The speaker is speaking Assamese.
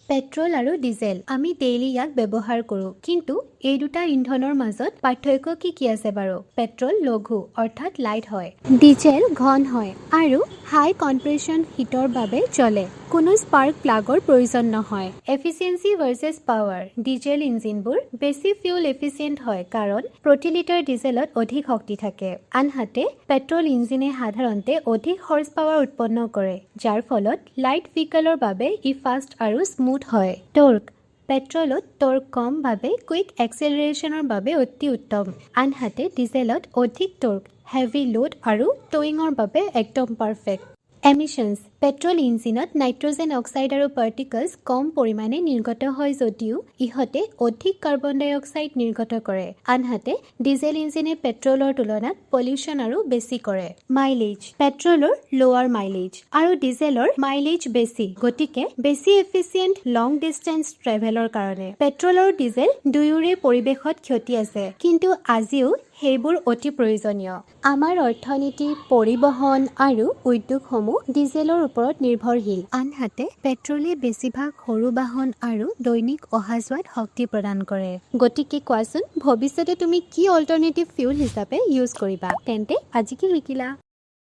পেট্ৰল আৰু ডিজেল আমি ডেইলি ইয়াক ব্যৱহাৰ কৰোঁ কিন্তু এই দুটা ইন্ধনৰ মাজত পাৰ্থক্য কি আছে বাৰু পেট্ৰল লঘু অৰ্থাৎ লাইট হয় ডিজেল ঘন হয় আৰু হাই কম্প্ৰেছন হিটৰ বাবে চলে কোনো স্পাৰ্ক প্লাগৰ প্ৰয়োজন নহয় এফিচিয়েন্সি ভাৰ্চেছ পাৱাৰ ডিজেল ইঞ্জিনবোৰ বেছি ফিউল এফিচিয়েন্ট হয় কাৰণ প্ৰতি লিটাৰ ডিজেলত অধিক শক্তি থাকে আনহাতে পেট্ৰল ইঞ্জিনে সাধাৰণতে অধিক হৰ্চ পাৱাৰ উৎপন্ন কৰে যাৰ ফলত লাইট ভেহিকলৰ বাবে ই ফাষ্ট আৰু স্মুথ হয় টৰ্ক পেট্ৰলত টৰ্ক কম বাবে কুইক এক্সেলাৰেশ্যনৰ বাবে অতি উত্তম আনহাতে ডিজেলত অধিক টৰ্ক হেভি লোড আৰু টয়িঙৰ বাবে একদম পাৰফেক্ট এমিশনছ পেট্ৰল ইঞ্জিনত নাইট্ৰজেন অক্সাইড আৰু পাৰ্টিকলছ কম পৰিমাণে নিৰ্গত হয় যদিও ইহঁতে অধিক কাৰ্বন ডাই অক্সাইড নিৰ্গত কৰে আনহাতে ডিজেল ইঞ্জিনে পেট্ৰলৰ তুলনাত পলিউশ্যন আৰু বেছি কৰে মাইলেজ পেট্ৰলৰ লোৱাৰ মাইলেজ আৰু ডিজেলৰ মাইলেজ বেছি গতিকে বেছি এফিচিয়েণ্ট লং ডিষ্টেন্স ট্ৰেভেলৰ কাৰণে পেট্ৰল আৰু ডিজেল দুয়োৰে পৰিৱেশত ক্ষতি আছে কিন্তু আজিও সেইবোৰ অতি প্ৰয়োজনীয় আমাৰ অৰ্থনীতি পৰিবহন আৰু উদ্যোগসমূহ ডিজেলৰ ওপৰত নিৰ্ভৰশীল আনহাতে পেট্ৰলে বেছিভাগ সৰু বাহন আৰু দৈনিক অহা যোৱাত শক্তি প্ৰদান কৰে গতিকে কোৱাচোন ভৱিষ্যতে তুমি কি অল্টাৰনেটিভ ফিউল হিচাপে ইউজ কৰিবা তেন্তে আজি কি শিকিলা